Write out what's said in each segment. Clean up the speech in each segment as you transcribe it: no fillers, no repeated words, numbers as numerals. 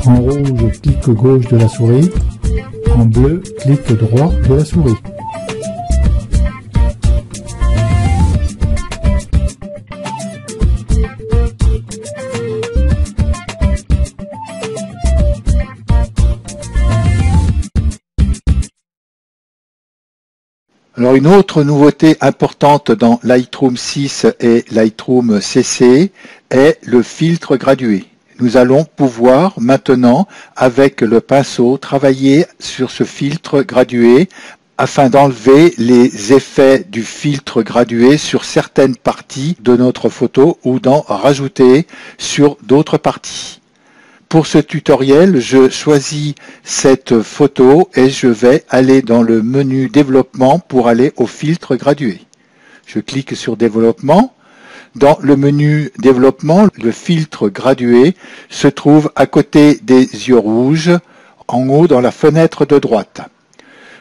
En rouge, clic gauche de la souris. En bleu, clic droit de la souris. Alors une autre nouveauté importante dans Lightroom 6 et Lightroom CC est le filtre gradué. Nous allons pouvoir maintenant, avec le pinceau, travailler sur ce filtre gradué afin d'enlever les effets du filtre gradué sur certaines parties de notre photo ou d'en rajouter sur d'autres parties. Pour ce tutoriel, je choisis cette photo et je vais aller dans le menu développement pour aller au filtre gradué. Je clique sur développement. Dans le menu développement, le filtre gradué se trouve à côté des yeux rouges, en haut dans la fenêtre de droite.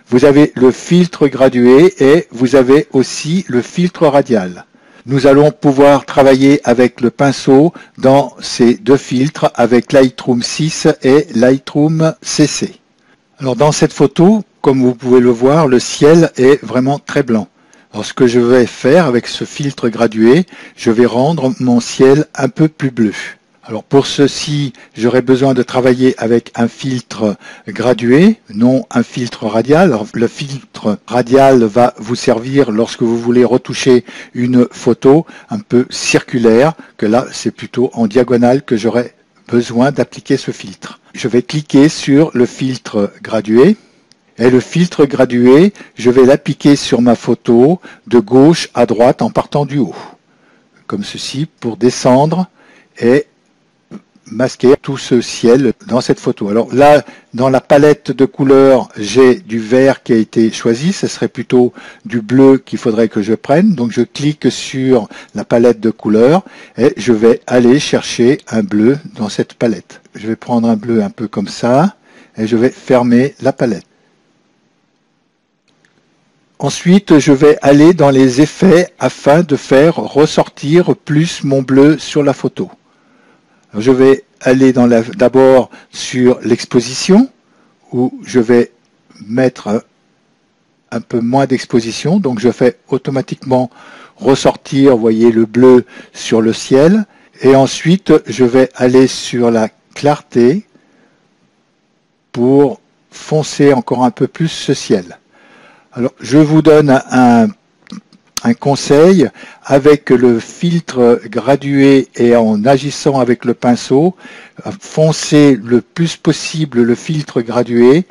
Vous avez le filtre gradué et vous avez aussi le filtre radial. Nous allons pouvoir travailler avec le pinceau dans ces deux filtres avec Lightroom 6 et Lightroom CC. Alors dans cette photo, comme vous pouvez le voir, le ciel est vraiment très blanc. Alors ce que je vais faire avec ce filtre gradué, je vais rendre mon ciel un peu plus bleu. Alors pour ceci, j'aurai besoin de travailler avec un filtre gradué, non un filtre radial. Alors, le filtre radial va vous servir lorsque vous voulez retoucher une photo un peu circulaire, que là c'est plutôt en diagonale que j'aurai besoin d'appliquer ce filtre. Je vais cliquer sur le filtre gradué. Et le filtre gradué, je vais l'appliquer sur ma photo de gauche à droite en partant du haut. Comme ceci pour descendre et masquer tout ce ciel dans cette photo. Alors là, dans la palette de couleurs, j'ai du vert qui a été choisi. Ce serait plutôt du bleu qu'il faudrait que je prenne. Donc je clique sur la palette de couleurs et je vais aller chercher un bleu dans cette palette. Je vais prendre un bleu un peu comme ça et je vais fermer la palette. Ensuite, je vais aller dans les effets afin de faire ressortir plus mon bleu sur la photo. Je vais aller d'abord sur l'exposition où je vais mettre un peu moins d'exposition. Donc je fais automatiquement ressortir, vous voyez, le bleu sur le ciel. Et ensuite, je vais aller sur la clarté pour foncer encore un peu plus ce ciel. Alors, je vous donne un conseil avec le filtre gradué et en agissant avec le pinceau, foncez le plus possible le filtre gradué,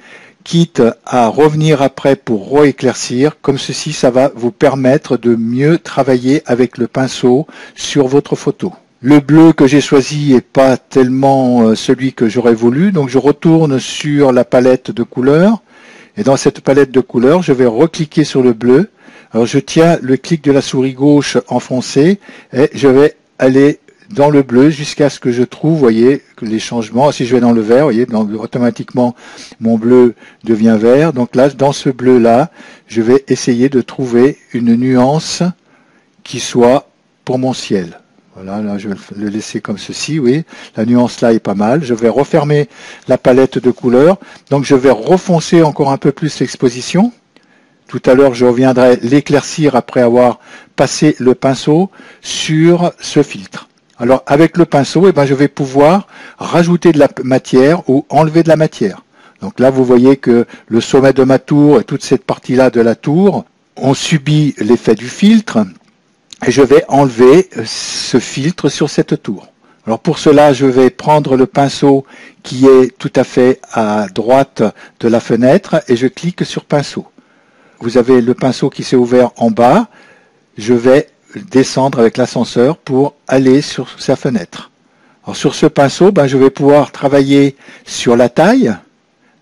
quitte à revenir après pour rééclaircir. Comme ceci, ça va vous permettre de mieux travailler avec le pinceau sur votre photo. Le bleu que j'ai choisi n'est pas tellement celui que j'aurais voulu, donc je retourne sur la palette de couleurs. Et dans cette palette de couleurs, je vais recliquer sur le bleu. Alors je tiens le clic de la souris gauche enfoncé et je vais aller dans le bleu jusqu'à ce que je trouve, vous voyez, que les changements. Si je vais dans le vert, vous voyez, automatiquement mon bleu devient vert. Donc là, dans ce bleu-là, je vais essayer de trouver une nuance qui soit pour mon ciel. Voilà, là je vais le laisser comme ceci, oui. La nuance là est pas mal. Je vais refermer la palette de couleurs. Donc je vais refoncer encore un peu plus l'exposition. Tout à l'heure, je reviendrai l'éclaircir après avoir passé le pinceau sur ce filtre. Alors avec le pinceau, je vais pouvoir rajouter de la matière ou enlever de la matière. Donc là, vous voyez que le sommet de ma tour et toute cette partie-là de la tour ont subi l'effet du filtre. Et je vais enlever ce filtre sur cette tour. Alors pour cela, je vais prendre le pinceau qui est tout à fait à droite de la fenêtre et je clique sur pinceau. Vous avez le pinceau qui s'est ouvert en bas. Je vais descendre avec l'ascenseur pour aller sur sa fenêtre. Alors sur ce pinceau, je vais pouvoir travailler sur la taille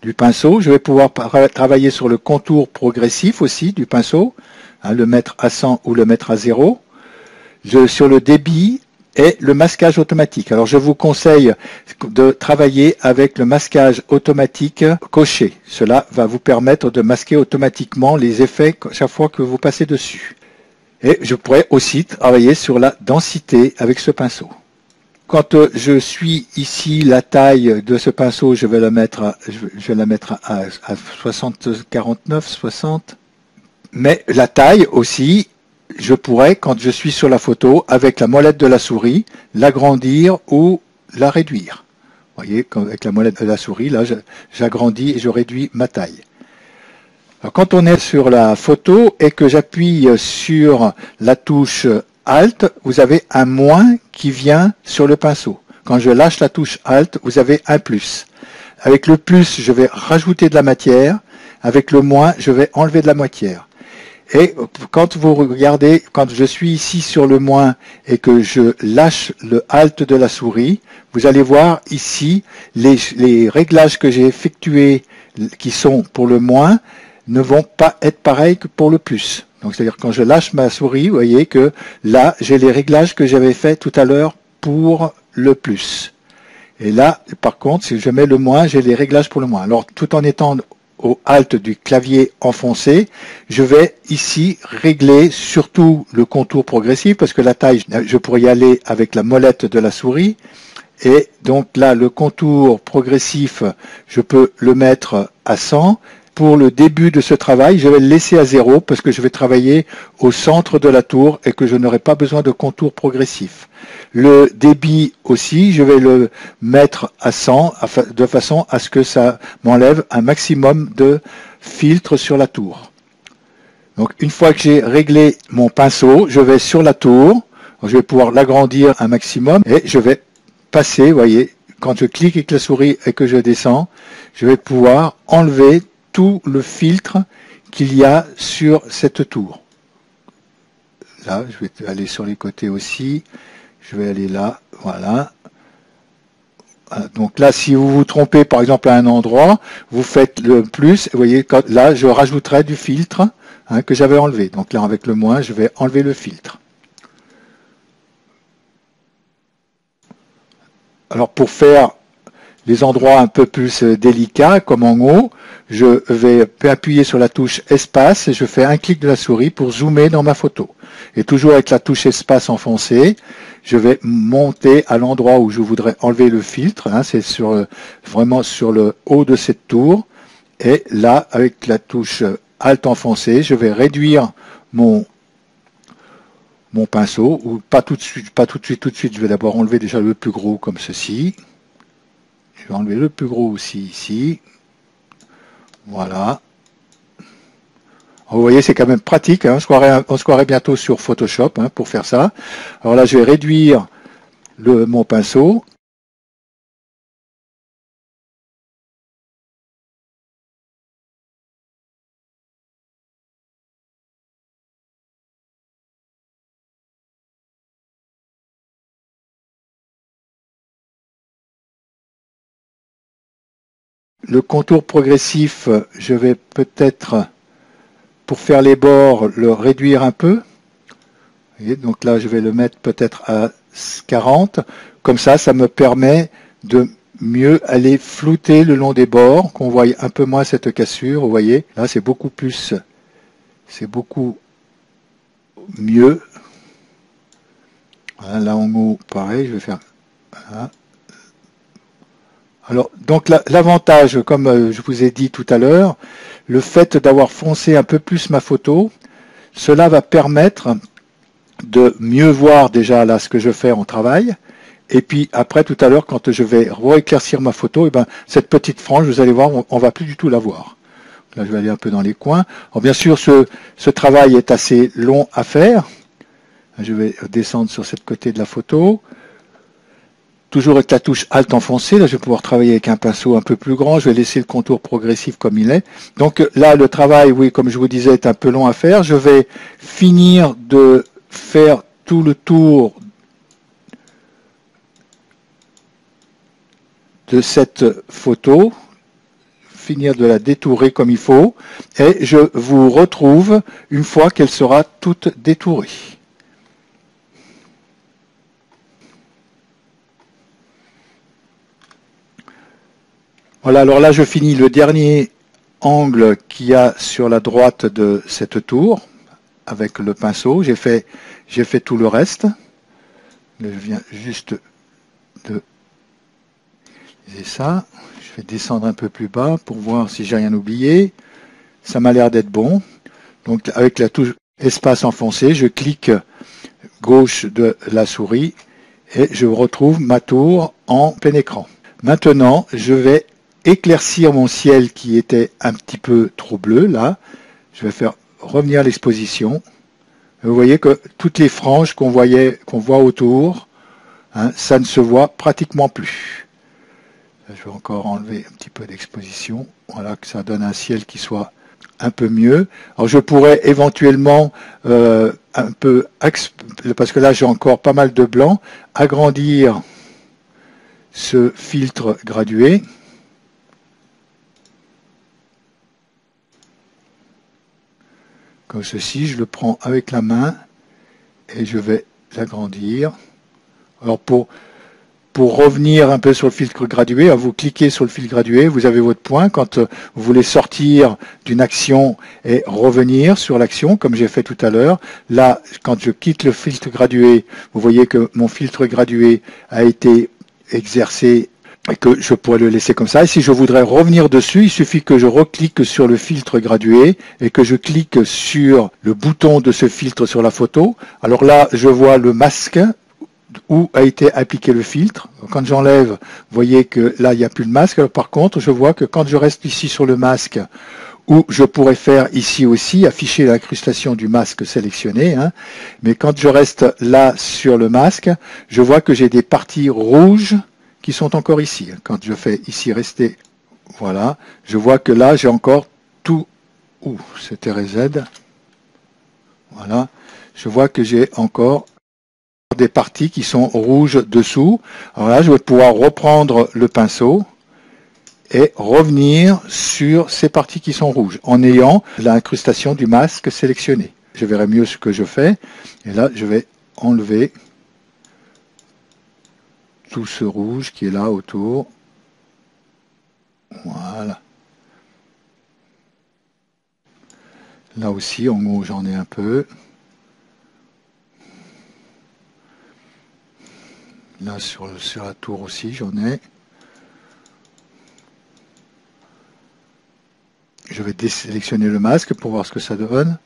du pinceau. Je vais pouvoir travailler sur le contour progressif aussi du pinceau, le mettre à 100 ou le mettre à 0. Sur le débit et le masquage automatique. Alors je vous conseille de travailler avec le masquage automatique coché. Cela va vous permettre de masquer automatiquement les effets chaque fois que vous passez dessus. Et je pourrais aussi travailler sur la densité avec ce pinceau. quand je suis ici, la taille de ce pinceau, je vais la mettre à 60, 49, 60. Mais la taille aussi, je pourrais, quand je suis sur la photo, avec la molette de la souris, l'agrandir ou la réduire. Vous voyez, avec la molette de la souris, là, j'agrandis et je réduis ma taille. Alors, quand on est sur la photo et que j'appuie sur la touche Alt, vous avez un moins qui vient sur le pinceau. Quand je lâche la touche Alt, vous avez un plus. Avec le plus, je vais rajouter de la matière. Avec le moins, je vais enlever de la matière. Et quand vous regardez, quand je suis ici sur le moins et que je lâche le Alt de la souris, vous allez voir ici les réglages que j'ai effectués qui sont pour le moins ne vont pas être pareils que pour le plus. Donc c'est-à-dire quand je lâche ma souris, vous voyez que là j'ai les réglages que j'avais fait tout à l'heure pour le plus. Et là, par contre, si je mets le moins, j'ai les réglages pour le moins. Alors tout en étant au Alt du clavier enfoncé, je vais ici régler surtout le contour progressif parce que la taille, je pourrais y aller avec la molette de la souris. Et donc là, le contour progressif, je peux le mettre à 100. Pour le début de ce travail, je vais le laisser à 0 parce que je vais travailler au centre de la tour et que je n'aurai pas besoin de contour progressif. Le débit aussi, je vais le mettre à 100 de façon à ce que ça m'enlève un maximum de filtres sur la tour. Donc une fois que j'ai réglé mon pinceau, je vais sur la tour, je vais pouvoir l'agrandir un maximum et je vais passer, vous voyez, quand je clique avec la souris et que je descends, je vais pouvoir enlever tout le filtre qu'il y a sur cette tour. Là, je vais aller sur les côtés aussi. Je vais aller là, voilà. Donc là, si vous vous trompez par exemple à un endroit, vous faites le plus, et vous voyez, là, je rajouterai du filtre que j'avais enlevé. Donc là, avec le moins, je vais enlever le filtre. Alors pour faire les endroits un peu plus délicats, comme en haut, je vais appuyer sur la touche espace et je fais un clic de la souris pour zoomer dans ma photo. Et toujours avec la touche espace enfoncée, je vais monter à l'endroit où je voudrais enlever le filtre. C'est vraiment sur le haut de cette tour. Et là, avec la touche Alt enfoncée, je vais réduire mon pinceau, ou pas tout de suite, je vais d'abord enlever déjà le plus gros comme ceci. Je vais enlever le plus gros aussi ici. Voilà. Vous voyez, c'est quand même pratique. On se croirait bientôt sur Photoshop pour faire ça. Alors là, je vais réduire mon pinceau. Le contour progressif, je vais peut-être, pour faire les bords, le réduire un peu. Vous voyez, donc là, je vais le mettre peut-être à 40. Comme ça, ça me permet de mieux aller flouter le long des bords, qu'on voie un peu moins cette cassure. Vous voyez, là, c'est beaucoup mieux. Voilà, là en haut, pareil, je vais faire. Voilà. Alors, donc l'avantage, comme je vous ai dit tout à l'heure, le fait d'avoir foncé un peu plus ma photo, cela va permettre de mieux voir déjà là ce que je fais en travail. Et puis après, tout à l'heure, quand je vais rééclaircir ma photo, et ben, cette petite frange, vous allez voir, on va plus du tout la voir. Là, je vais aller un peu dans les coins. Alors, bien sûr, ce travail est assez long à faire. Je vais descendre sur cette côté de la photo. Toujours avec la touche Alt enfoncée, là je vais pouvoir travailler avec un pinceau un peu plus grand, je vais laisser le contour progressif comme il est. Donc là le travail, oui, comme je vous disais, est un peu long à faire. Je vais finir de faire tout le tour de cette photo, finir de la détourer comme il faut, et je vous retrouve une fois qu'elle sera toute détourée. Voilà, alors là je finis le dernier angle qu'il y a sur la droite de cette tour avec le pinceau. J'ai fait tout le reste. Je viens juste d'utiliser ça. Je vais descendre un peu plus bas pour voir si j'ai rien oublié. Ça m'a l'air d'être bon. Donc avec la touche espace enfoncé, je clique gauche de la souris et je retrouve ma tour en plein écran. Maintenant, je vais éclaircir mon ciel qui était un petit peu trop bleu là. Je vais faire revenir l'exposition. Vous voyez que toutes les franges qu'on voit autour, hein, ça ne se voit pratiquement plus. Je vais encore enlever un petit peu d'exposition. Voilà, que ça donne un ciel qui soit un peu mieux. Alors je pourrais éventuellement un peu, parce que là j'ai encore pas mal de blanc, agrandir ce filtre gradué. Comme ceci, je le prends avec la main et je vais l'agrandir. Alors pour revenir un peu sur le filtre gradué, vous cliquez sur le filtre gradué, vous avez votre point. Quand vous voulez sortir d'une action et revenir sur l'action, comme j'ai fait tout à l'heure, là, quand je quitte le filtre gradué, vous voyez que mon filtre gradué a été exercé et que je pourrais le laisser comme ça. Et si je voudrais revenir dessus, il suffit que je reclique sur le filtre gradué et que je clique sur le bouton de ce filtre sur la photo. Alors là, je vois le masque où a été appliqué le filtre. Quand j'enlève, vous voyez que là, il n'y a plus de masque. Alors, par contre, je vois que quand je reste ici sur le masque, où je pourrais faire ici aussi, afficher l'incrustation du masque sélectionné, hein, mais quand je reste là sur le masque, je vois que j'ai des parties rouges qui sont encore ici. Quand je fais ici rester, voilà, je vois que là, j'ai encore tout, c'était RZ, voilà, je vois que j'ai encore des parties qui sont rouges dessous. Alors là, je vais pouvoir reprendre le pinceau et revenir sur ces parties qui sont rouges en ayant l'incrustation du masque sélectionné. Je verrai mieux ce que je fais. Et là, je vais enlever tout ce rouge qui est là autour. Voilà. Là aussi, en haut, j'en ai un peu. Là, sur la tour aussi, j'en ai. Je vais désélectionner le masque pour voir ce que ça donne.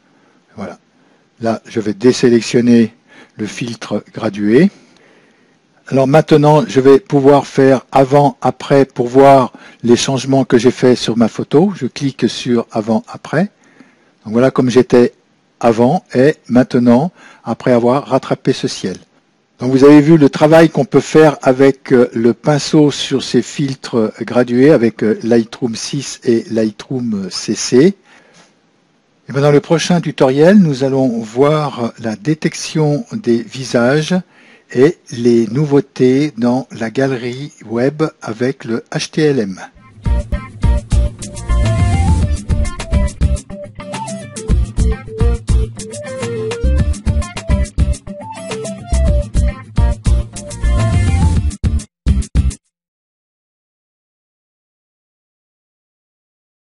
Voilà. Là, je vais désélectionner le filtre gradué. Alors maintenant, je vais pouvoir faire avant-après pour voir les changements que j'ai fait sur ma photo. Je clique sur avant-après. Donc voilà comme j'étais avant et maintenant, après avoir rattrapé ce ciel. Donc vous avez vu le travail qu'on peut faire avec le pinceau sur ces filtres gradués avec Lightroom 6 et Lightroom CC. Et bien dans le prochain tutoriel, nous allons voir la détection des visages et les nouveautés dans la galerie web avec le HTML.